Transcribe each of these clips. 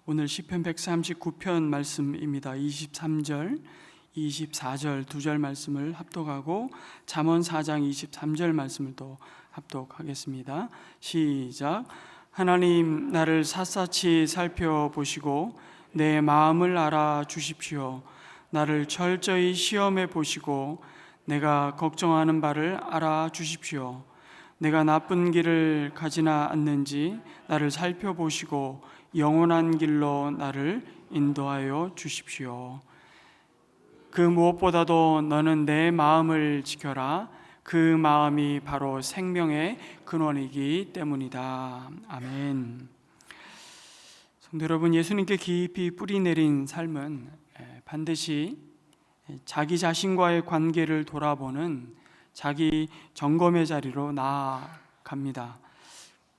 오늘 시편 139편 말씀입니다. 23절, 24절 두 절 말씀을 합독하고 잠언 4장 23절 말씀을 또 합독하겠습니다. 시작. 하나님, 나를 샅샅이 살펴보시고 내 마음을 알아주십시오. 나를 철저히 시험해 보시고 내가 걱정하는 바를 알아주십시오. 내가 나쁜 길을 가지나 않는지 나를 살펴보시고 영원한 길로 나를 인도하여 주십시오. 그 무엇보다도 너는 내 마음을 지켜라. 그 마음이 바로 생명의 근원이기 때문이다. 아멘. 성도 여러분, 예수님께 깊이 뿌리 내린 삶은 반드시 자기 자신과의 관계를 돌아보는 자기 점검의 자리로 나아갑니다.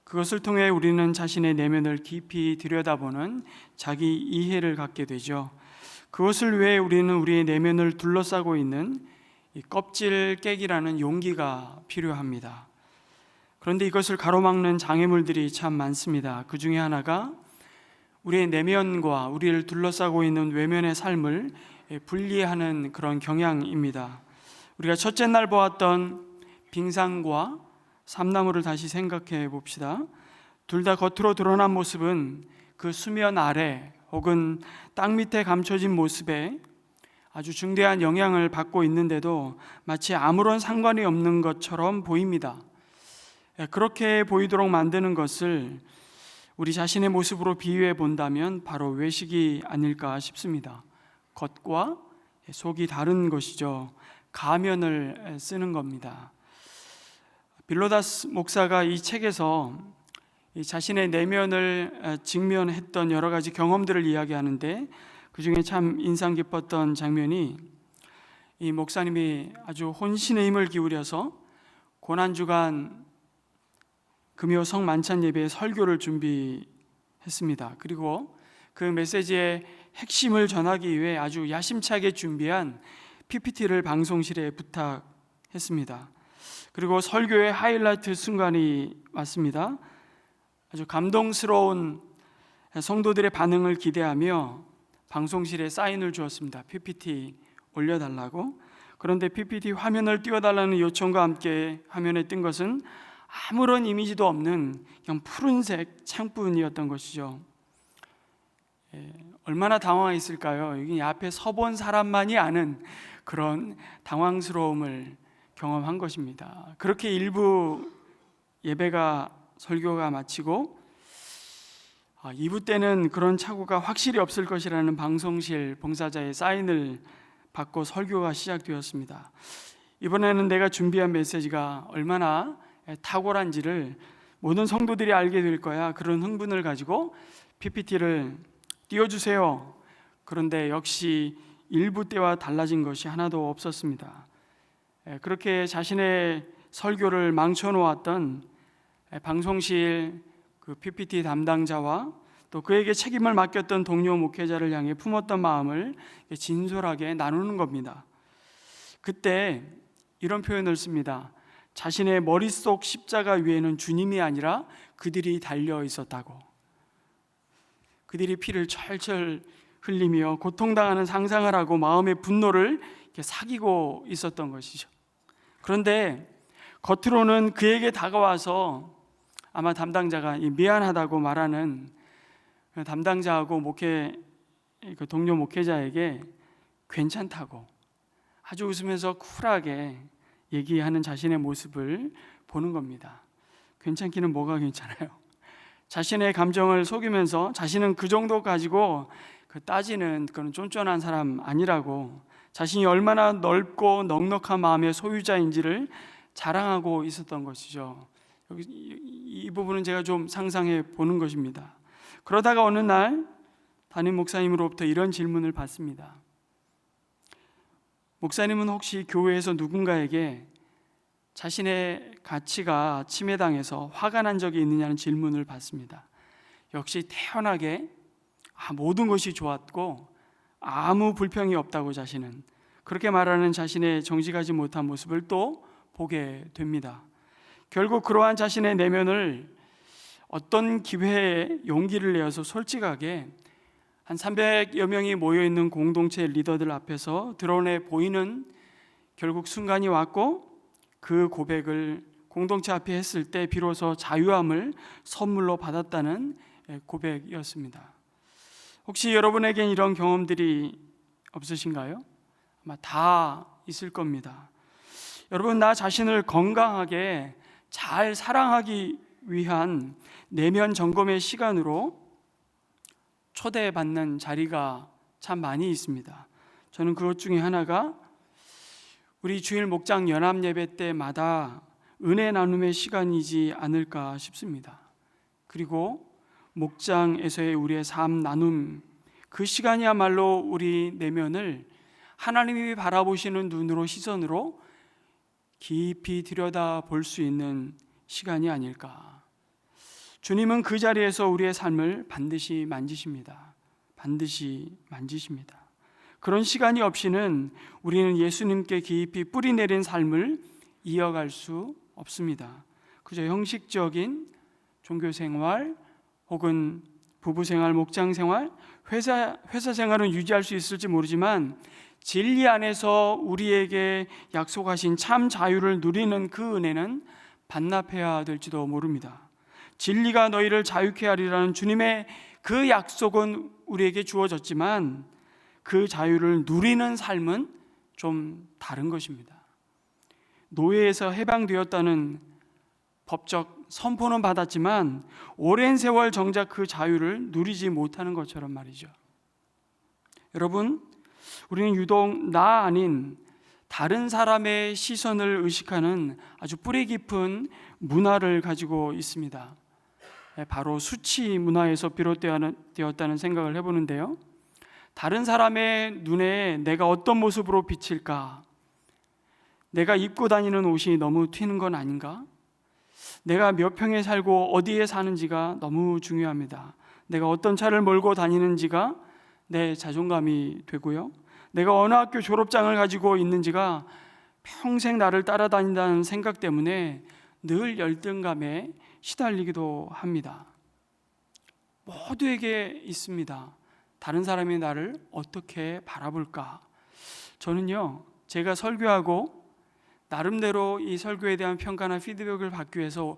그것을 통해 우리는 자신의 내면을 깊이 들여다보는 자기 이해를 갖게 되죠. 그것을 위해 우리는 우리의 내면을 둘러싸고 있는 이 껍질 깨기라는 용기가 필요합니다. 그런데 이것을 가로막는 장애물들이 참 많습니다. 그 중에 하나가 우리의 내면과 우리를 둘러싸고 있는 외면의 삶을 분리하는 그런 경향입니다. 우리가 첫째 날 보았던 빙산과 삼나무를 다시 생각해 봅시다. 둘 다 겉으로 드러난 모습은 그 수면 아래 혹은 땅 밑에 감춰진 모습에 아주 중대한 영향을 받고 있는데도 마치 아무런 상관이 없는 것처럼 보입니다. 그렇게 보이도록 만드는 것을 우리 자신의 모습으로 비유해 본다면 바로 외식이 아닐까 싶습니다. 겉과 속이 다른 것이죠. 가면을 쓰는 겁니다. 빌로다스 목사가 이 책에서 자신의 내면을 직면했던 여러 가지 경험들을 이야기하는데 그 중에 참 인상 깊었던 장면이 이 목사님이 아주 혼신의 힘을 기울여서 고난주간 금요 성만찬 예배의 설교를 준비했습니다. 그리고 그 메시지의 핵심을 전하기 위해 아주 야심차게 준비한 PPT를 방송실에 부탁했습니다. 그리고 설교의 하이라이트 순간이 왔습니다. 아주 감동스러운 성도들의 반응을 기대하며 방송실에 사인을 주었습니다. PPT 올려달라고. 그런데 PPT 화면을 띄워달라는 요청과 함께 화면에 뜬 것은 아무런 이미지도 없는 그냥 푸른색 창뿐이었던 것이죠. 얼마나 당황했을까요? 여기 앞에 서본 사람만이 아는 그런 당황스러움을 경험한 것입니다. 그렇게 일부 예배가 설교가 마치고 2부 때는 그런 착오가 확실히 없을 것이라는 방송실 봉사자의 사인을 받고 설교가 시작되었습니다. 이번에는 내가 준비한 메시지가 얼마나 탁월한지를 모든 성도들이 알게 될 거야. 그런 흥분을 가지고 PPT를 띄워주세요. 그런데 역시 일부 때와 달라진 것이 하나도 없었습니다. 그렇게 자신의 설교를 망쳐놓았던 방송실 그 PPT 담당자와 또 그에게 책임을 맡겼던 동료 목회자를 향해 품었던 마음을 진솔하게 나누는 겁니다. 그때 이런 표현을 씁니다. 자신의 머릿속 십자가 위에는 주님이 아니라 그들이 달려 있었다고. 그들이 피를 철철 흘리며 고통당하는 상상을 하고 마음의 분노를 사귀고 있었던 것이죠. 그런데 겉으로는 그에게 다가와서 아마 담당자가 미안하다고 말하는 담당자하고 그 동료 목회자에게 괜찮다고 아주 웃으면서 쿨하게 얘기하는 자신의 모습을 보는 겁니다. 괜찮기는 뭐가 괜찮아요? 자신의 감정을 속이면서 자신은 그 정도 가지고 따지는 그런 쫀쫀한 사람 아니라고, 자신이 얼마나 넓고 넉넉한 마음의 소유자인지를 자랑하고 있었던 것이죠. 여기 이 부분은 제가 좀 상상해 보는 것입니다. 그러다가 어느 날 담임 목사님으로부터 이런 질문을 받습니다. 목사님은 혹시 교회에서 누군가에게 자신의 가치가 침해당해서 화가 난 적이 있느냐는 질문을 받습니다. 역시 태연하게 모든 것이 좋았고 아무 불평이 없다고 자신은 그렇게 말하는 자신의 정직하지 못한 모습을 또 보게 됩니다. 결국 그러한 자신의 내면을 어떤 기회에 용기를 내어서 솔직하게 한 300여 명이 모여있는 공동체 리더들 앞에서 드러내 보이는 결국 순간이 왔고, 그 고백을 공동체 앞에 했을 때 비로소 자유함을 선물로 받았다는 고백이었습니다. 혹시 여러분에겐 이런 경험들이 없으신가요? 아마 다 있을 겁니다. 여러분, 나 자신을 건강하게 잘 사랑하기 위한 내면 점검의 시간으로 초대받는 자리가 참 많이 있습니다. 저는 그것 중에 하나가 우리 주일 목장 연합 예배 때마다 은혜 나눔의 시간이지 않을까 싶습니다. 그리고 목장에서의 우리의 삶 나눔, 그 시간이야말로 우리 내면을 하나님이 바라보시는 눈으로, 시선으로 깊이 들여다볼 수 있는 시간이 아닐까. 주님은 그 자리에서 우리의 삶을 반드시 만지십니다. 반드시 만지십니다. 그런 시간이 없이는 우리는 예수님께 깊이 뿌리 내린 삶을 이어갈 수 없습니다. 그저 형식적인 종교생활 혹은 부부생활, 목장생활, 회사 생활은 유지할 수 있을지 모르지만 진리 안에서 우리에게 약속하신 참 자유를 누리는 그 은혜는 반납해야 될지도 모릅니다. 진리가 너희를 자유케 하리라는 주님의 그 약속은 우리에게 주어졌지만 그 자유를 누리는 삶은 좀 다른 것입니다. 노예에서 해방되었다는 법적 선포는 받았지만 오랜 세월 정작 그 자유를 누리지 못하는 것처럼 말이죠. 여러분, 우리는 유독 나 아닌 다른 사람의 시선을 의식하는 아주 뿌리 깊은 문화를 가지고 있습니다. 바로 수치 문화에서 비롯되었다는 생각을 해보는데요. 다른 사람의 눈에 내가 어떤 모습으로 비칠까? 내가 입고 다니는 옷이 너무 튀는 건 아닌가? 내가 몇 평에 살고 어디에 사는지가 너무 중요합니다. 내가 어떤 차를 몰고 다니는지가 내 자존감이 되고요. 내가 어느 학교 졸업장을 가지고 있는지가 평생 나를 따라다닌다는 생각 때문에 늘 열등감에 시달리기도 합니다. 모두에게 있습니다. 다른 사람이 나를 어떻게 바라볼까? 저는요, 제가 설교하고 나름대로 이 설교에 대한 평가나 피드백을 받기 위해서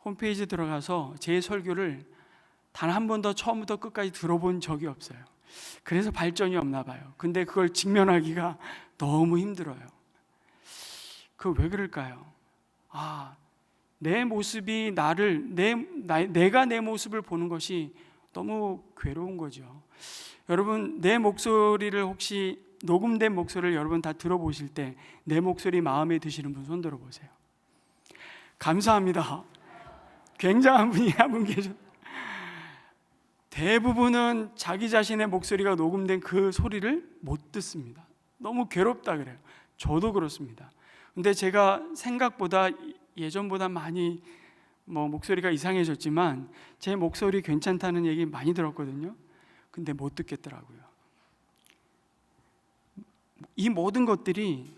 홈페이지에 들어가서 제 설교를 단 한 번도 처음부터 끝까지 들어본 적이 없어요. 그래서 발전이 없나 봐요. 근데 그걸 직면하기가 너무 힘들어요. 그 왜 그럴까요? 내 모습이 내가 내 모습을 보는 것이 너무 괴로운 거죠. 여러분, 내 목소리를 혹시 녹음된 목소리를 여러분 다 들어보실 때 내 목소리 마음에 드시는 분 손 들어보세요. 감사합니다. 굉장한 분이 한 분 계셨. 대부분은 자기 자신의 목소리가 녹음된 그 소리를 못 듣습니다. 너무 괴롭다 그래요. 저도 그렇습니다. 근데 제가 생각보다 예전보다 많이 목소리가 이상해졌지만 제 목소리 괜찮다는 얘기 많이 들었거든요. 근데 못 듣겠더라고요. 이 모든 것들이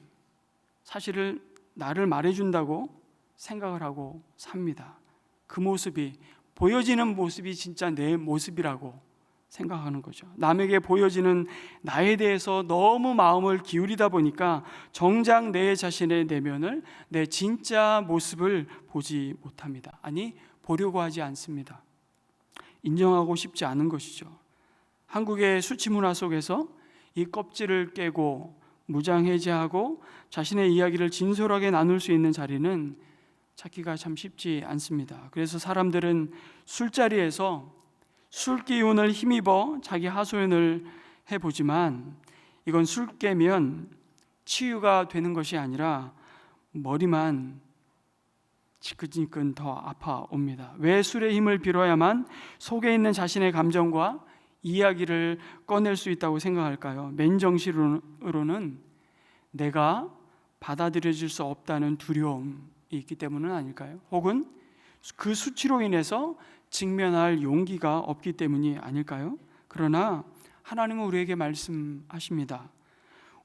사실은 나를 말해준다고 생각을 하고 삽니다. 그 모습이, 보여지는 모습이 진짜 내 모습이라고 생각하는 거죠. 남에게 보여지는 나에 대해서 너무 마음을 기울이다 보니까 정작 내 자신의 내면을, 내 진짜 모습을 보지 못합니다. 아니, 보려고 하지 않습니다. 인정하고 싶지 않은 것이죠. 한국의 수치 문화 속에서 이 껍질을 깨고 무장해제하고 자신의 이야기를 진솔하게 나눌 수 있는 자리는 찾기가 참 쉽지 않습니다. 그래서 사람들은 술자리에서 술 기운을 힘입어 자기 하소연을 해보지만 이건 술 깨면 치유가 되는 것이 아니라 머리만 지끈지끈 더 아파옵니다. 왜 술의 힘을 빌어야만 속에 있는 자신의 감정과 이야기를 꺼낼 수 있다고 생각할까요? 맨정신으로는 내가 받아들여질 수 없다는 두려움이 있기 때문은 아닐까요? 혹은 그 수치로 인해서 직면할 용기가 없기 때문이 아닐까요? 그러나 하나님은 우리에게 말씀하십니다.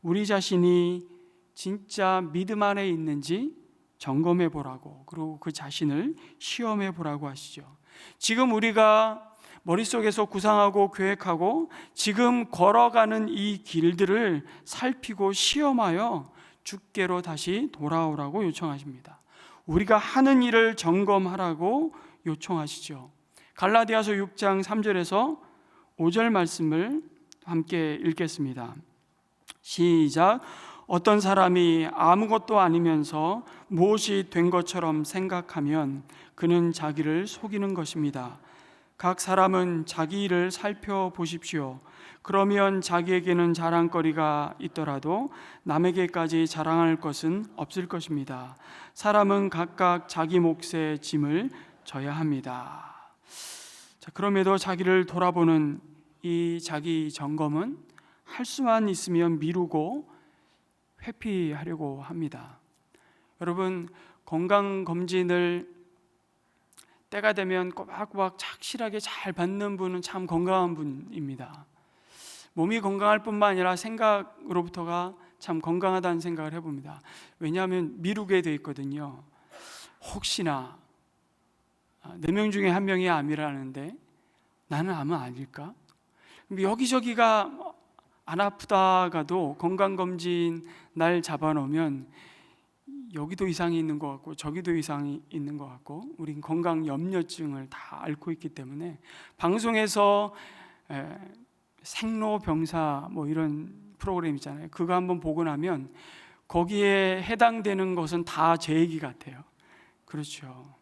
우리 자신이 진짜 믿음 안에 있는지 점검해 보라고, 그리고 그 자신을 시험해 보라고 하시죠. 지금 우리가 머릿속에서 구상하고 계획하고 지금 걸어가는 이 길들을 살피고 시험하여 주께로 다시 돌아오라고 요청하십니다. 우리가 하는 일을 점검하라고 요청하시죠. 갈라디아서 6장 3절에서 5절 말씀을 함께 읽겠습니다. 시작. 어떤 사람이 아무것도 아니면서 무엇이 된 것처럼 생각하면 그는 자기를 속이는 것입니다. 각 사람은 자기 일을 살펴보십시오. 그러면 자기에게는 자랑거리가 있더라도 남에게까지 자랑할 것은 없을 것입니다. 사람은 각각 자기 몫의 짐을 져야 합니다. 자, 그럼에도 자기를 돌아보는 이 자기 점검은 할 수만 있으면 미루고 회피하려고 합니다. 여러분, 건강검진을 때가 되면 꼬박꼬박 착실하게 잘 받는 분은 참 건강한 분입니다. 몸이 건강할 뿐만 아니라 생각으로부터가 참 건강하다는 생각을 해봅니다. 왜냐하면 미루게 돼 있거든요. 혹시나 4명 중에 1명이 암이라는데 나는 암은 아닐까? 여기저기가 안 아프다가도 건강검진 날 잡아놓으면 여기도 이상이 있는 것 같고 저기도 이상이 있는 것 같고, 우린 건강 염려증을 다 앓고 있기 때문에 방송에서 생로병사 뭐 이런 프로그램 있잖아요. 그거 한번 보고 나면 거기에 해당되는 것은 다 제 얘기 같아요. 그렇죠.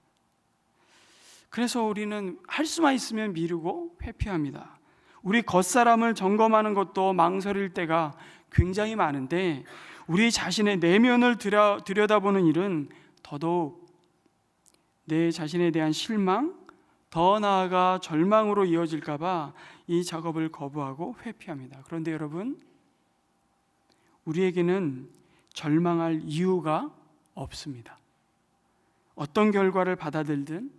그래서 우리는 할 수만 있으면 미루고 회피합니다. 우리 겉사람을 점검하는 것도 망설일 때가 굉장히 많은데, 우리 자신의 내면을 들여다보는 일은 더더욱 내 자신에 대한 실망, 더 나아가 절망으로 이어질까 봐 이 작업을 거부하고 회피합니다. 그런데 여러분, 우리에게는 절망할 이유가 없습니다. 어떤 결과를 받아들든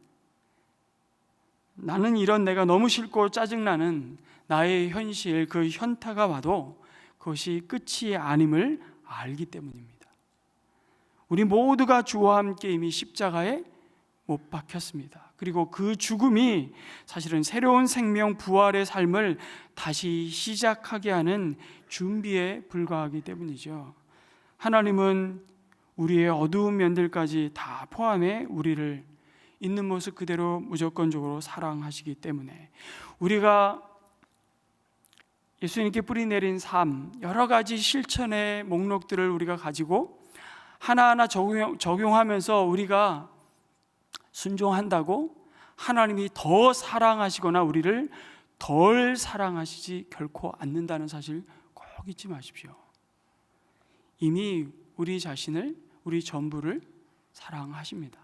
나는 이런 내가 너무 싫고 짜증나는 나의 현실, 그 현타가 와도 그것이 끝이 아님을 알기 때문입니다. 우리 모두가 주와 함께 이미 십자가에 못 박혔습니다. 그리고 그 죽음이 사실은 새로운 생명, 부활의 삶을 다시 시작하게 하는 준비에 불과하기 때문이죠. 하나님은 우리의 어두운 면들까지 다 포함해 우리를 있는 모습 그대로 무조건적으로 사랑하시기 때문에 우리가 예수님께 뿌리내린 삶, 여러 가지 실천의 목록들을 우리가 가지고 하나하나 적용하면서 우리가 순종한다고 하나님이 더 사랑하시거나 우리를 덜 사랑하시지 결코 않는다는 사실 꼭 잊지 마십시오. 이미 우리 자신을, 우리 전부를 사랑하십니다.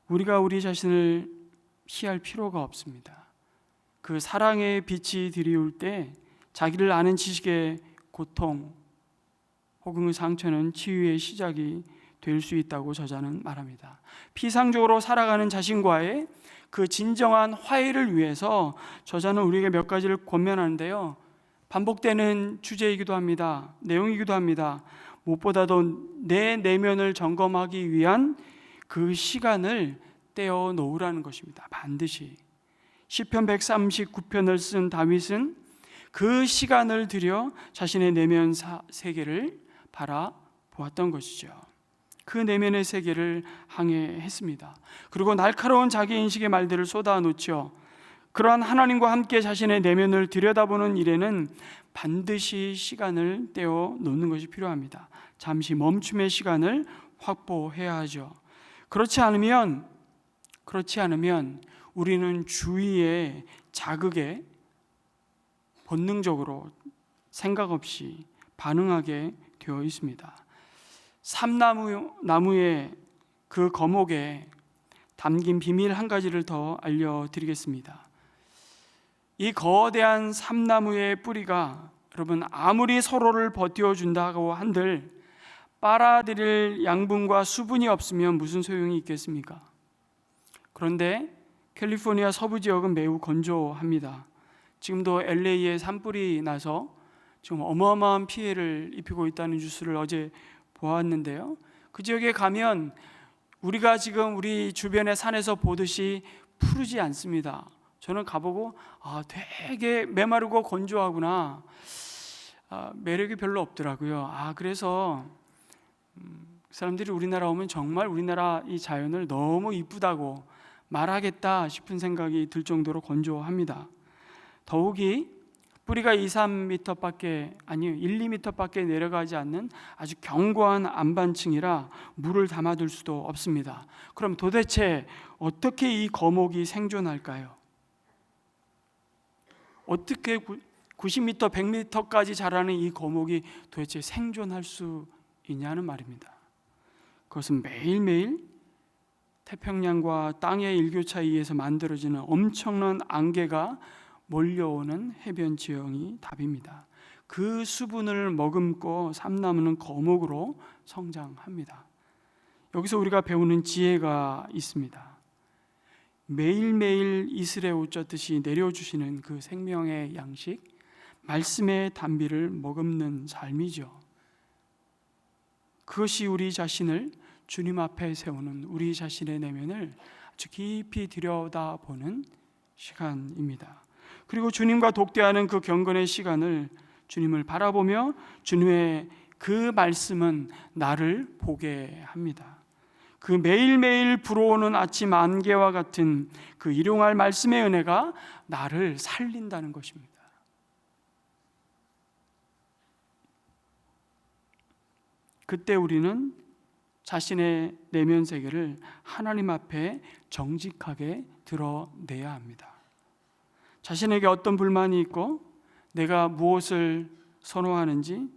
우리가 우리 자신을 피할 필요가 없습니다. 그 사랑의 빛이 드리울 때 자기를 아는 지식의 고통 혹은 그 상처는 치유의 시작이 될 수 있다고 저자는 말합니다. 피상적으로 살아가는 자신과의 그 진정한 화해를 위해서 저자는 우리에게 몇 가지를 권면하는데요, 반복되는 주제이기도 합니다. 내용이기도 합니다. 무엇보다도 내 내면을 점검하기 위한 그 시간을 떼어 놓으라는 것입니다. 반드시. 시편 139편을 쓴 다윗은 그 시간을 들여 자신의 내면 세계를 바라보았던 것이죠. 그 내면의 세계를 항해했습니다. 그리고 날카로운 자기인식의 말들을 쏟아놓죠. 그러한 하나님과 함께 자신의 내면을 들여다보는 일에는 반드시 시간을 떼어 놓는 것이 필요합니다. 잠시 멈춤의 시간을 확보해야 하죠. 그렇지 않으면 우리는 주위의 자극에 본능적으로 생각 없이 반응하게 되어 있습니다. 삼나무의 그 거목에 담긴 비밀 한 가지를 더 알려드리겠습니다. 이 거대한 삼나무의 뿌리가 여러분 아무리 서로를 버텨준다고 한들 빨아들일 양분과 수분이 없으면 무슨 소용이 있겠습니까? 그런데 캘리포니아 서부 지역은 매우 건조합니다. 지금도 LA에 산불이 나서 지금 어마어마한 피해를 입히고 있다는 뉴스를 어제 보았는데요, 그 지역에 가면 우리가 지금 우리 주변의 산에서 보듯이 푸르지 않습니다. 저는 가보고 되게 메마르고 건조하구나. 매력이 별로 없더라고요. 그래서 사람들이 우리나라 오면 정말 우리나라 이 자연을 너무 이쁘다고 말하겠다 싶은 생각이 들 정도로 건조합니다. 더욱이 뿌리가 2-3m밖에 아니요 1-2m밖에 내려가지 않는 아주 견고한 안반층이라 물을 담아둘 수도 없습니다. 그럼 도대체 어떻게 이 거목이 생존할까요? 어떻게 90m, 100m까지 자라는 이 거목이 도대체 생존할 수 있냐는 말입니다. 그것은 매일매일 태평양과 땅의 일교차에 의해서 만들어지는 엄청난 안개가 몰려오는 해변 지형이 답입니다. 그 수분을 머금고 삼나무는 거목으로 성장합니다. 여기서 우리가 배우는 지혜가 있습니다. 매일매일 이슬에 옷 젖듯이 내려주시는 그 생명의 양식, 말씀의 단비를 머금는 삶이죠. 그것이 우리 자신을 주님 앞에 세우는 우리 자신의 내면을 아주 깊이 들여다보는 시간입니다. 그리고 주님과 독대하는 그 경건의 시간을 주님을 바라보며 주님의 그 말씀은 나를 보게 합니다. 그 매일매일 불어오는 아침 안개와 같은 그 일용할 말씀의 은혜가 나를 살린다는 것입니다. 그때 우리는 자신의 내면 세계를 하나님 앞에 정직하게 드러내야 합니다. 자신에게 어떤 불만이 있고 내가 무엇을 선호하는지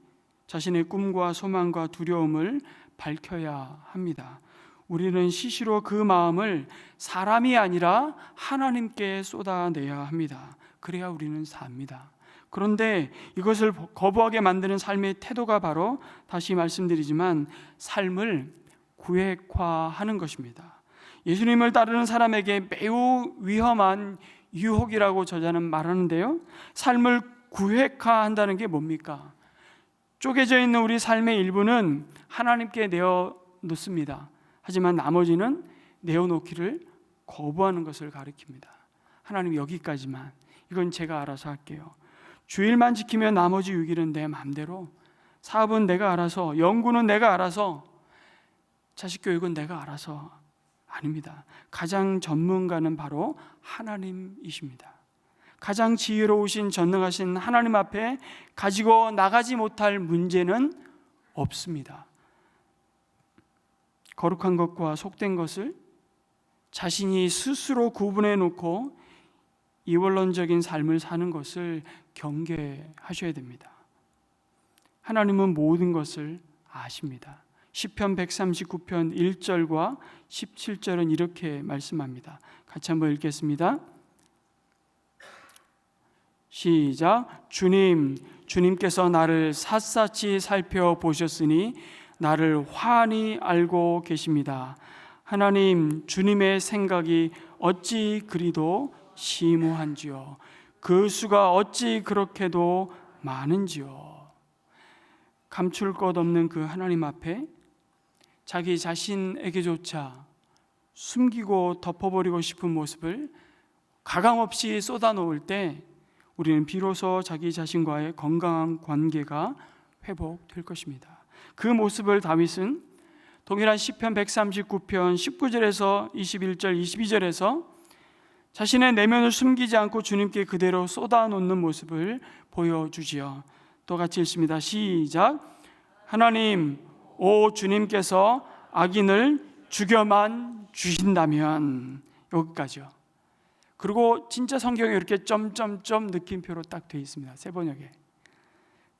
자신의 꿈과 소망과 두려움을 밝혀야 합니다. 우리는 시시로 그 마음을 사람이 아니라 하나님께 쏟아내야 합니다. 그래야 우리는 삽니다. 그런데 이것을 거부하게 만드는 삶의 태도가 바로 다시 말씀드리지만 삶을 구획화하는 것입니다. 예수님을 따르는 사람에게 매우 위험한 유혹이라고 저자는 말하는데요, 삶을 구획화한다는 게 뭡니까? 쪼개져 있는 우리 삶의 일부는 하나님께 내어놓습니다. 하지만 나머지는 내어놓기를 거부하는 것을 가리킵니다. 하나님 여기까지만, 이건 제가 알아서 할게요. 주일만 지키면 나머지 6일은 내 마음대로, 사업은 내가 알아서, 연구는 내가 알아서, 자식 교육은 내가 알아서. 아닙니다. 가장 전문가는 바로 하나님이십니다. 가장 지혜로우신 전능하신 하나님 앞에 가지고 나가지 못할 문제는 없습니다. 거룩한 것과 속된 것을 자신이 스스로 구분해 놓고 이원론적인 삶을 사는 것을 경계하셔야 됩니다. 하나님은 모든 것을 아십니다. 시편 139편 1절과 17절은 이렇게 말씀합니다. 같이 한번 읽겠습니다. 시작. 주님께서 나를 샅샅이 살펴보셨으니 나를 환히 알고 계십니다. 하나님, 주님의 생각이 어찌 그리도 심오한지요, 그 수가 어찌 그렇게도 많은지요. 감출 것 없는 그 하나님 앞에 자기 자신에게조차 숨기고 덮어버리고 싶은 모습을 가감없이 쏟아놓을 때 우리는 비로소 자기 자신과의 건강한 관계가 회복될 것입니다. 그 모습을 다윗은 동일한 시편 139편 19절에서 21절, 22절에서 자신의 내면을 숨기지 않고 주님께 그대로 쏟아놓는 모습을 보여주지요. 또 같이 읽습니다. 시작. 하나님, 오 주님께서 악인을 죽여만 주신다면, 여기까지요. 그리고 진짜 성경에 이렇게 점점점 느낌표로 딱 되어 있습니다. 세 번역에.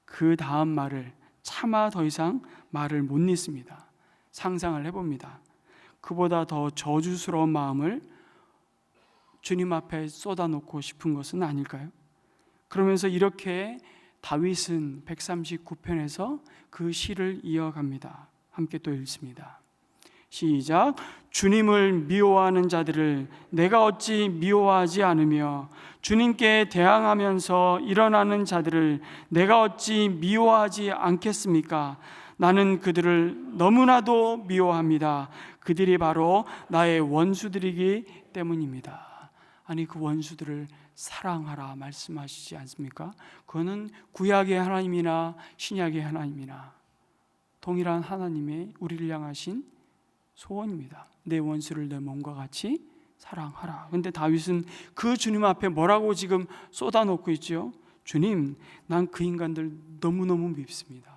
그 다음 말을 차마 더 이상 말을 못 잇습니다. 상상을 해봅니다. 그보다 더 저주스러운 마음을 주님 앞에 쏟아놓고 싶은 것은 아닐까요? 그러면서 이렇게 다윗은 139편에서 그 시를 이어갑니다. 함께 또 읽습니다. 시작. 주님을 미워하는 자들을 내가 어찌 미워하지 않으며 주님께 대항하면서 일어나는 자들을 내가 어찌 미워하지 않겠습니까? 나는 그들을 너무나도 미워합니다. 그들이 바로 나의 원수들이기 때문입니다. 아니, 그 원수들을 사랑하라 말씀하시지 않습니까? 그거는 구약의 하나님이나 신약의 하나님이나 동일한 하나님의 우리를 향하신 소원입니다. 내 원수를 내 몸과 같이 사랑하라. 근데 다윗은 그 주님 앞에 뭐라고 지금 쏟아놓고 있죠? 주님, 난 그 인간들 너무너무 밉습니다.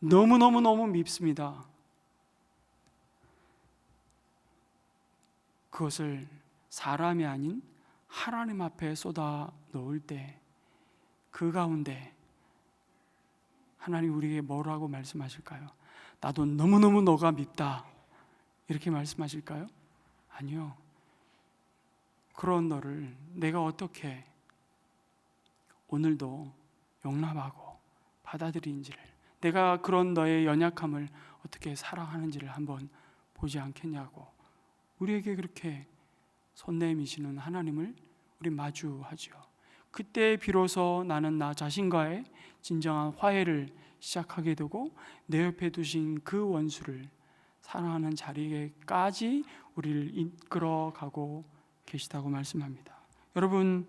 너무너무 밉습니다. 그것을 사람이 아닌 하나님 앞에 쏟아 놓을 때 그 가운데 하나님 우리에게 뭐라고 말씀하실까요? 나도 너무너무 너가 밉다, 이렇게 말씀하실까요? 아니요. 그런 너를 내가 어떻게 오늘도 용납하고 받아들이는지를, 내가 그런 너의 연약함을 어떻게 사랑하는지를 한번 보지 않겠냐고, 우리에게 그렇게 손 내미시는 하나님을 우리 마주하죠. 그때 비로소 나는 나 자신과의 진정한 화해를 시작하게 되고 내 옆에 두신 그 원수를 사랑하는 자리에까지 우리를 이끌어가고 계시다고 말씀합니다. 여러분,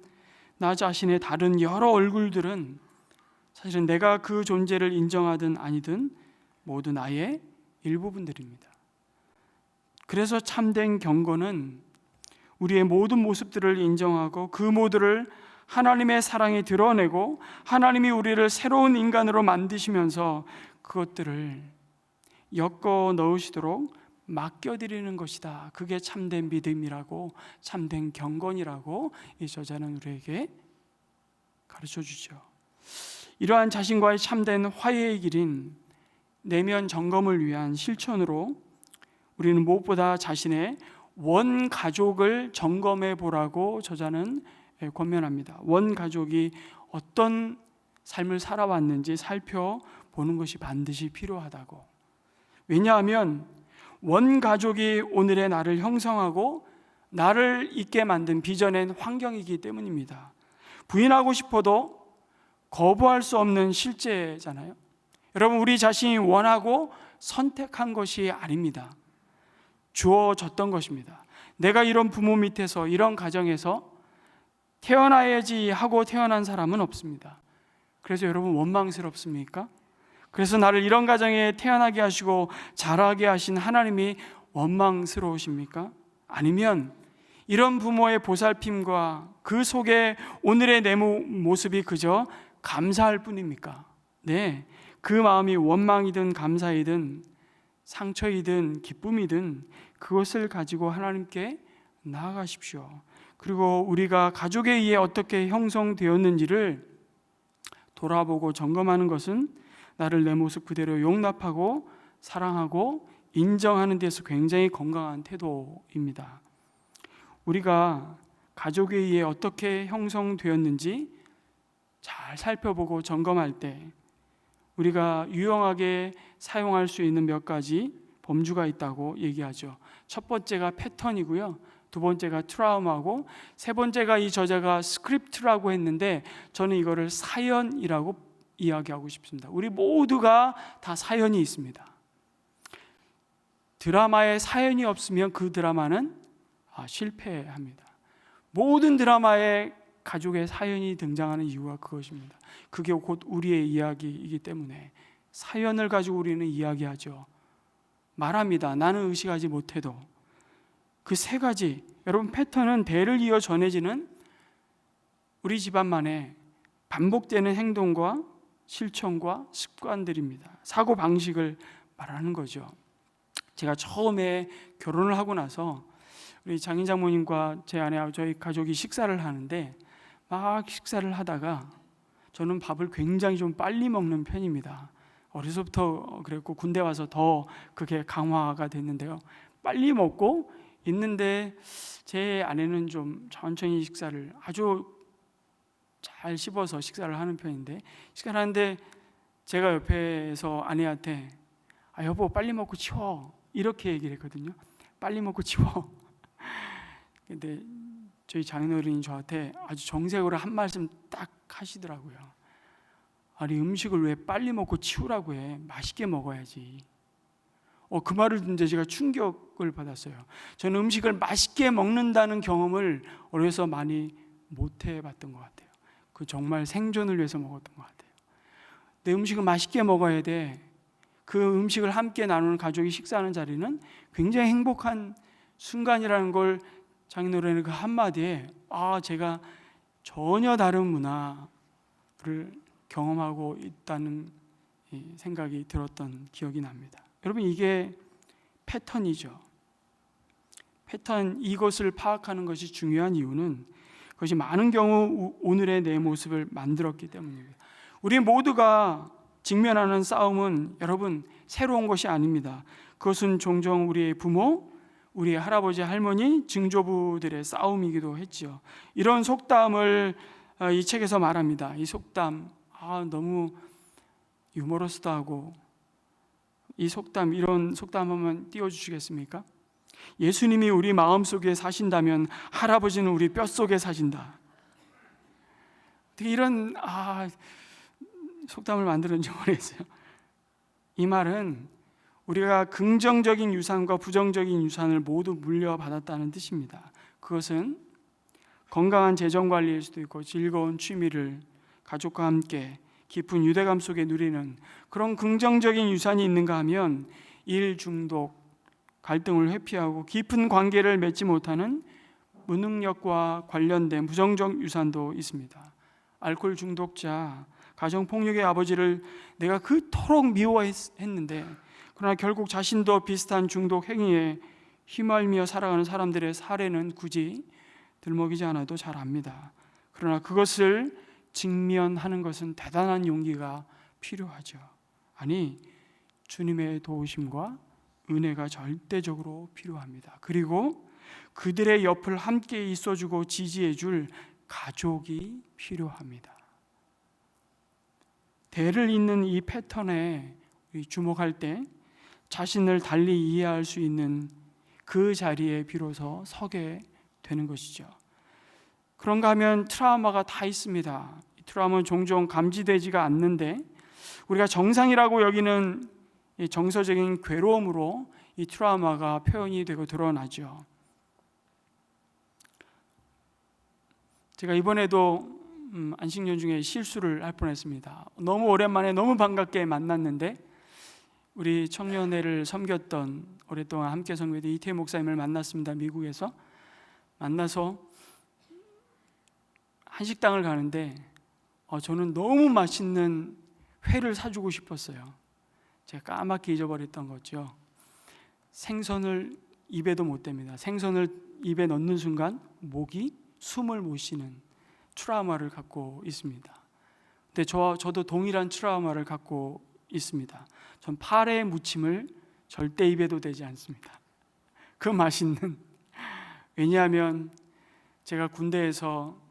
나 자신의 다른 여러 얼굴들은 사실은 내가 그 존재를 인정하든 아니든 모두 나의 일부분들입니다. 그래서 참된 경건은 우리의 모든 모습들을 인정하고 그 모두를 하나님의 사랑에 드러내고 하나님이 우리를 새로운 인간으로 만드시면서 그것들을 엮어 넣으시도록 맡겨드리는 것이다. 그게 참된 믿음이라고, 참된 경건이라고 이 저자는 우리에게 가르쳐주죠. 이러한 자신과의 참된 화해의 길인 내면 점검을 위한 실천으로 우리는 무엇보다 자신의 원 가족을 점검해 보라고 저자는 권면합니다. 원 가족이 어떤 삶을 살아왔는지 살펴보는 것이 반드시 필요하다고. 왜냐하면 원 가족이 오늘의 나를 형성하고 나를 있게 만든 빚어낸 환경이기 때문입니다. 부인하고 싶어도 거부할 수 없는 실제잖아요. 여러분, 우리 자신이 원하고 선택한 것이 아닙니다. 주어졌던 것입니다. 내가 이런 부모 밑에서, 이런 가정에서 태어나야지 하고 태어난 사람은 없습니다. 그래서 여러분 원망스럽습니까? 그래서 나를 이런 가정에 태어나게 하시고 자라게 하신 하나님이 원망스러우십니까? 아니면 이런 부모의 보살핌과 그 속에 오늘의 내 모습이 그저 감사할 뿐입니까? 네, 그 마음이 원망이든 감사이든 상처이든 기쁨이든 그것을 가지고 하나님께 나아가십시오. 그리고 우리가 가족에 의해 어떻게 형성되었는지를 돌아보고 점검하는 것은 나를 내 모습 그대로 용납하고 사랑하고 인정하는 데서 굉장히 건강한 태도입니다. 우리가 가족에 의해 어떻게 형성되었는지 잘 살펴보고 점검할 때 우리가 유용하게 사용할 수 있는 몇 가지 범주가 있다고 얘기하죠. 첫 번째가 패턴이고요, 두 번째가 트라우마고, 세 번째가 이 저자가 스크립트라고 했는데 저는 이거를 사연이라고 이야기하고 싶습니다. 우리 모두가 다 사연이 있습니다. 드라마에 사연이 없으면 그 드라마는 실패합니다. 모든 드라마에 가족의 사연이 등장하는 이유가 그것입니다. 그게 곧 우리의 이야기이기 때문에 사연을 가지고 우리는 이야기하죠. 말합니다. 나는 의식하지 못해도. 그 세 가지, 여러분, 패턴은 대를 이어 전해지는 우리 집안만의 반복되는 행동과 실천과 습관들입니다. 사고 방식을 말하는 거죠. 제가 처음에 결혼을 하고 나서 우리 장인 장모님과 제 아내와 저희 가족이 식사를 하는데 막 식사를 하다가 저는 밥을 굉장히 좀 빨리 먹는 편입니다. 어려서부터 그랬고 군대 와서 더 그게 강화가 됐는데요. 빨리 먹고 있는데 제 아내는 좀 천천히 식사를 아주 잘 씹어서 식사를 하는 편인데, 식사를 하는데 제가 옆에서 아내한테 여보 빨리 먹고 치워, 이렇게 얘기를 했거든요. 빨리 먹고 치워. 근데 저희 장인어른이 저한테 아주 정색으로 한 말씀 딱 하시더라고요. 아니, 음식을 왜 빨리 먹고 치우라고 해? 맛있게 먹어야지. 그 말을 듣는데 제가 충격을 받았어요. 저는 음식을 맛있게 먹는다는 경험을 어려서 많이 못 해봤던 것 같아요. 그 정말 생존을 위해서 먹었던 것 같아요. 내 음식을 맛있게 먹어야 돼. 그 음식을 함께 나누는 가족이 식사하는 자리는 굉장히 행복한 순간이라는 걸 장인어른의 그 한마디에 제가 전혀 다른 문화를 경험하고 있다는 생각이 들었던 기억이 납니다. 여러분, 이게 패턴이죠. 패턴, 이것을 파악하는 것이 중요한 이유는 그것이 많은 경우 오늘의 내 모습을 만들었기 때문입니다. 우리 모두가 직면하는 싸움은 여러분 새로운 것이 아닙니다. 그것은 종종 우리의 부모, 우리의 할아버지, 할머니, 증조부들의 싸움이기도 했죠. 이런 속담을 이 책에서 말합니다. 이 속담 너무 유머러스하고, 이 속담, 이런 속담 한번 띄워주시겠습니까? 예수님이 우리 마음속에 사신다면 할아버지는 우리 뼛속에 사신다. 어떻게 이런 속담을 만들었는지 모르겠어요. 이 말은 우리가 긍정적인 유산과 부정적인 유산을 모두 물려받았다는 뜻입니다. 그것은 건강한 재정관리일 수도 있고, 즐거운 취미를 가족과 함께 깊은 유대감 속에 누리는 그런 긍정적인 유산이 있는가 하면, 일 중독, 갈등을 회피하고 깊은 관계를 맺지 못하는 무능력과 관련된 부정적 유산도 있습니다. 알코올 중독자, 가정폭력의 아버지를 내가 그토록 미워했는데, 그러나 결국 자신도 비슷한 중독 행위에 휘말며 살아가는 사람들의 사례는 굳이 들먹이지 않아도 잘 압니다. 그러나 그것을 직면하는 것은 대단한 용기가 필요하죠. 아니, 주님의 도우심과 은혜가 절대적으로 필요합니다. 그리고 그들의 옆을 함께 있어주고 지지해줄 가족이 필요합니다. 대를 잇는 이 패턴에 주목할 때 자신을 달리 이해할 수 있는 그 자리에 비로소 서게 되는 것이죠. 그런가 하면 트라우마가 다 있습니다. 트라우마는 종종 감지되지가 않는데, 우리가 정상이라고 여기는 이 정서적인 괴로움으로 이 트라우마가 표현이 되고 드러나죠. 제가 이번에도 안식년 중에 실수를 할 뻔했습니다. 너무 오랜만에 너무 반갑게 만났는데, 우리 청년회를 섬겼던, 오랫동안 함께 섬겼던 이태희 목사님을 만났습니다. 미국에서 만나서 한식당을 가는데 저는 너무 맛있는 회를 사주고 싶었어요. 제가 까맣게 잊어버렸던 거죠. 생선을 입에도 못 댑니다. 생선을 입에 넣는 순간 목이 숨을 못 쉬는 트라우마를 갖고 있습니다. 근데 저도 동일한 트라우마를 갖고 있습니다. 전 파래 무침을 절대 입에도 대지 않습니다. 그 맛있는, 왜냐하면 제가 군대에서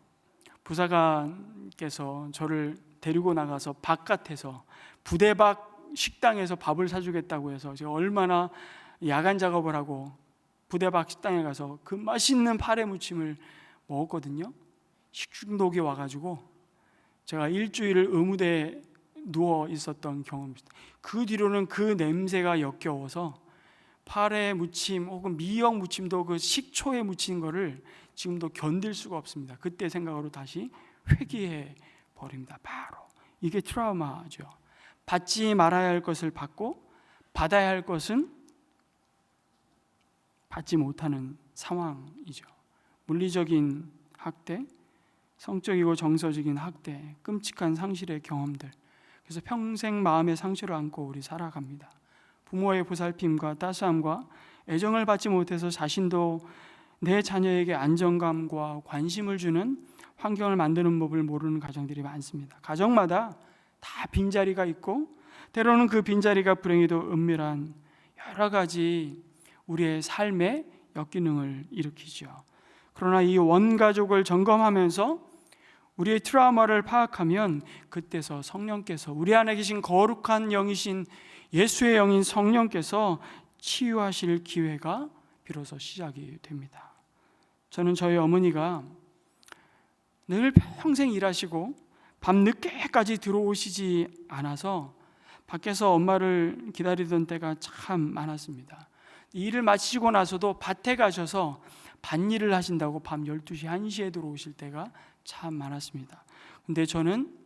부사관께서 저를 데리고 나가서 바깥에서 부대 밖 식당에서 밥을 사주겠다고 해서 제가 얼마나 야간 작업을 하고 부대 밖 식당에 가서 그 맛있는 파래 무침을 먹었거든요. 식중독이 와가지고 제가 일주일을 의무대에 누워 있었던 경험이 있어요. 그 뒤로는 그 냄새가 역겨워서 파래 무침 혹은 미역 무침도 그 식초에 무친 거를 지금도 견딜 수가 없습니다. 그때 생각으로 다시 회귀해 버립니다. 바로 이게 트라우마죠. 받지 말아야 할 것을 받고 받아야 할 것은 받지 못하는 상황이죠. 물리적인 학대, 성적이고 정서적인 학대, 끔찍한 상실의 경험들. 그래서 평생 마음의 상처를 안고 우리 살아갑니다. 부모의 보살핌과 따스함과 애정을 받지 못해서 자신도 내 자녀에게 안정감과 관심을 주는 환경을 만드는 법을 모르는 가정들이 많습니다. 가정마다 다 빈자리가 있고, 때로는 그 빈자리가 불행히도 은밀한 여러 가지 우리의 삶의 역기능을 일으키죠. 그러나 이 원가족을 점검하면서 우리의 트라우마를 파악하면, 그때서 성령께서, 우리 안에 계신 거룩한 영이신 예수의 영인 성령께서 치유하실 기회가 비로소 시작이 됩니다. 저는 저희 어머니가 늘 평생 일하시고 밤 늦게까지 들어오시지 않아서 밖에서 엄마를 기다리던 때가 참 많았습니다. 일을 마치고 나서도 밭에 가셔서 밭일을 하신다고 밤 12시, 1시에 들어오실 때가 참 많았습니다. 근데 저는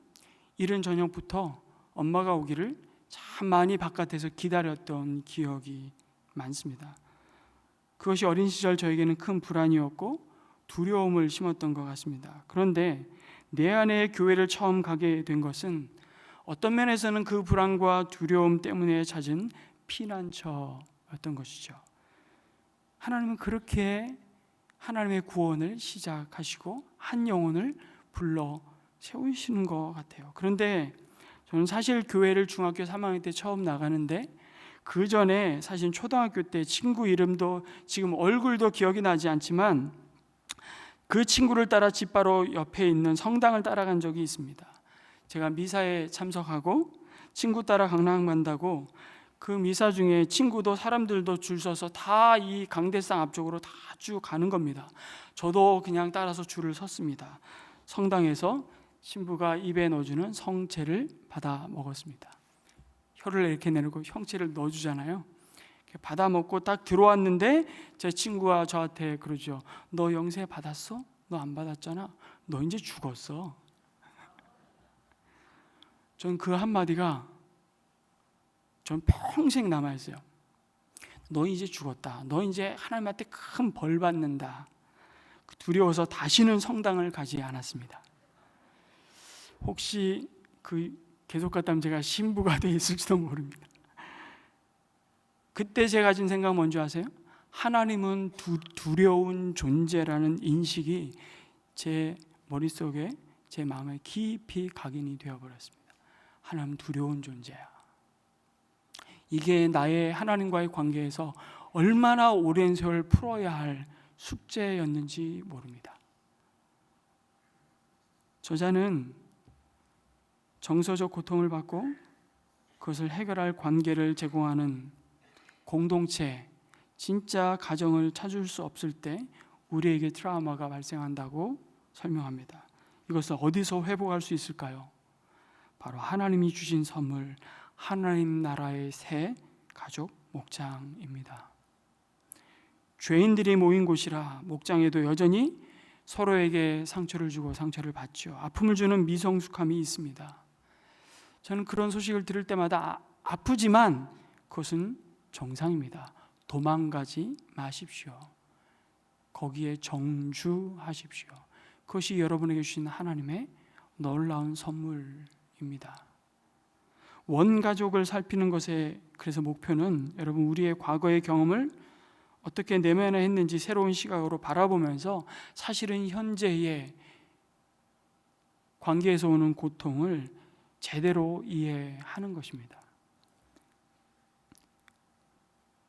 이른 저녁부터 엄마가 오기를 참 많이 바깥에서 기다렸던 기억이 많습니다. 그것이 어린 시절 저에게는 큰 불안이었고 두려움을 심었던 것 같습니다. 그런데 내 안에 교회를 처음 가게 된 것은 어떤 면에서는 그 불안과 두려움 때문에 찾은 피난처였던 것이죠. 하나님은 그렇게 하나님의 구원을 시작하시고 한 영혼을 불러 세우시는 것 같아요. 그런데 저는 사실 교회를 중학교 3학년 때 처음 나가는데 그 전에 사실 초등학교 때 친구 이름도 지금 얼굴도 기억이 나지 않지만 그 친구를 따라 집 바로 옆에 있는 성당을 따라간 적이 있습니다. 제가 미사에 참석하고 친구 따라 강남 간다고 그 미사 중에 친구도 사람들도 줄 서서 다 이 강대상 앞쪽으로 다 쭉 가는 겁니다. 저도 그냥 따라서 줄을 섰습니다. 성당에서 신부가 입에 넣어주는 성채를 받아 먹었습니다. 혀를 이렇게 내놓고 형체를 넣어주잖아요. 받아 먹고 딱 들어왔는데 제 친구가 저한테 그러죠. 너 영세 받았어? 너 안 받았잖아. 너 이제 죽었어. 전 그 한마디가 전 평생 남아있어요. 너 이제 죽었다. 너 이제 하나님한테 큰 벌 받는다. 두려워서 다시는 성당을 가지 않았습니다. 혹시 계속 갔다면 제가 신부가 돼 있을지도 모릅니다. 그때 제가 가진 생각 뭔지 아세요? 하나님은 두려운 존재라는 인식이 제 머릿속에 제 마음에 깊이 각인이 되어버렸습니다. 하나님 두려운 존재야. 이게 나의 하나님과의 관계에서 얼마나 오랜 세월 풀어야 할 숙제였는지 모릅니다. 저자는 정서적 고통을 받고 그것을 해결할 관계를 제공하는 공동체, 진짜 가정을 찾을 수 없을 때 우리에게 트라우마가 발생한다고 설명합니다. 이것을 어디서 회복할 수 있을까요? 바로 하나님이 주신 선물, 하나님 나라의 새 가족 목장입니다. 죄인들이 모인 곳이라 목장에도 여전히 서로에게 상처를 주고 상처를 받죠. 아픔을 주는 미성숙함이 있습니다. 저는 그런 소식을 들을 때마다 아프지만 그것은 정상입니다. 도망가지 마십시오. 거기에 정주하십시오. 그것이 여러분에게 주신 하나님의 놀라운 선물입니다. 원가족을 살피는 것의 그래서 목표는 여러분 우리의 과거의 경험을 어떻게 내면화했는지 새로운 시각으로 바라보면서 사실은 현재의 관계에서 오는 고통을 제대로 이해하는 것입니다.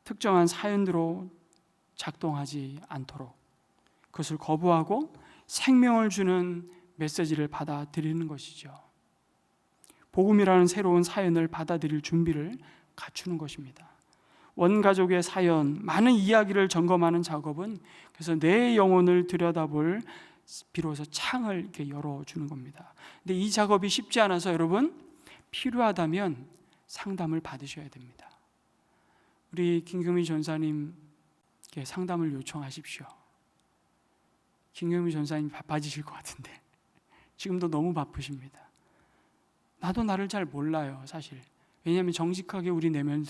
특정한 사연으로 작동하지 않도록 그것을 거부하고 생명을 주는 메시지를 받아들이는 것이죠. 복음이라는 새로운 사연을 받아들일 준비를 갖추는 것입니다. 원가족의 사연, 많은 이야기를 점검하는 작업은 그래서 내 영혼을 들여다볼 비로소 창을 이렇게 열어주는 겁니다. 근데 이 작업이 쉽지 않아서 여러분 필요하다면 상담을 받으셔야 됩니다. 우리 김경미 전사님께 상담을 요청하십시오. 김경미 전사님 바빠지실 것 같은데 지금도 너무 바쁘십니다. 나도 나를 잘 몰라요, 사실. 왜냐하면 정직하게 우리 내면을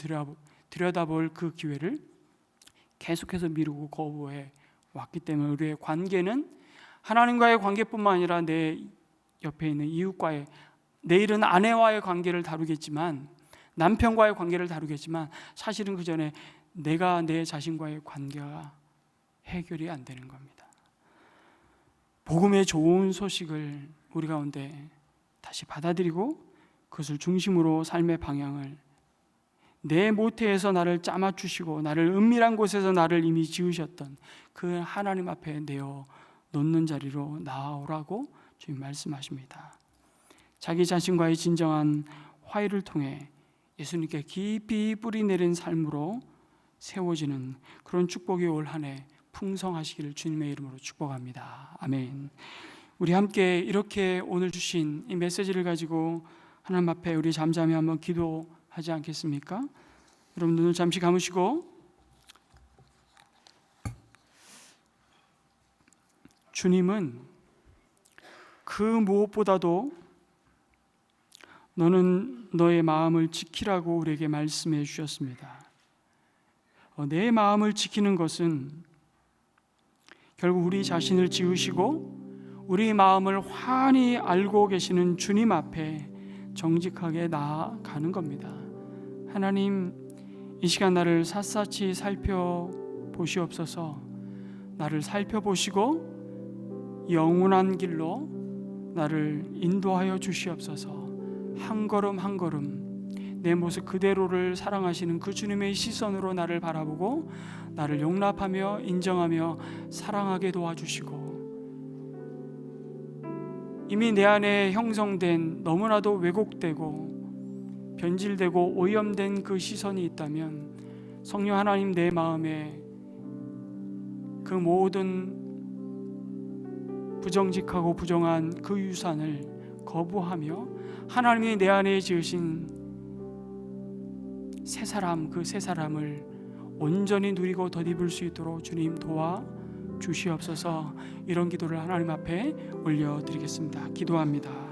들여다볼 그 기회를 계속해서 미루고 거부해 왔기 때문에 우리의 관계는 하나님과의 관계뿐만 아니라 내 옆에 있는 이웃과의, 내일은 아내와의 관계를 다루겠지만 남편과의 관계를 다루겠지만 사실은 그 전에 내가 내 자신과의 관계가 해결이 안 되는 겁니다. 복음의 좋은 소식을 우리 가운데 다시 받아들이고 그것을 중심으로 삶의 방향을 내 모태에서 나를 짜맞추시고 나를 은밀한 곳에서 나를 이미 지으셨던 그 하나님 앞에 내어 놓는 자리로 나아오라고 주님 말씀하십니다. 자기 자신과의 진정한 화해를 통해 예수님께 깊이 뿌리 내린 삶으로 세워지는 그런 축복이 올 한 해 풍성하시기를 주님의 이름으로 축복합니다. 아멘. 우리 함께 이렇게 오늘 주신 이 메시지를 가지고 하나님 앞에 우리 잠잠히 한번 기도하지 않겠습니까? 여러분 눈을 잠시 감으시고, 주님은 그 무엇보다도 너는 너의 마음을 지키라고 우리에게 말씀해 주셨습니다. 내 마음을 지키는 것은 결국 우리 자신을 지으시고 우리 마음을 환히 알고 계시는 주님 앞에 정직하게 나아가는 겁니다. 하나님, 이 시간 나를 샅샅이 살펴보시옵소서. 나를 살펴보시고 영원한 길로 나를 인도하여 주시옵소서. 한 걸음 한 걸음 내 모습 그대로를 사랑하시는 그 주님의 시선으로 나를 바라보고 나를 용납하며 인정하며 사랑하게 도와주시고, 이미 내 안에 형성된 너무나도 왜곡되고 변질되고 오염된 그 시선이 있다면 성령 하나님, 내 마음에 그 모든 부정직하고 부정한 그 유산을 거부하며 하나님이 내 안에 지으신 새 사람, 그 새 사람을 온전히 누리고 덧입을 수 있도록 주님 도와 주시옵소서. 이런 기도를 하나님 앞에 올려드리겠습니다. 기도합니다.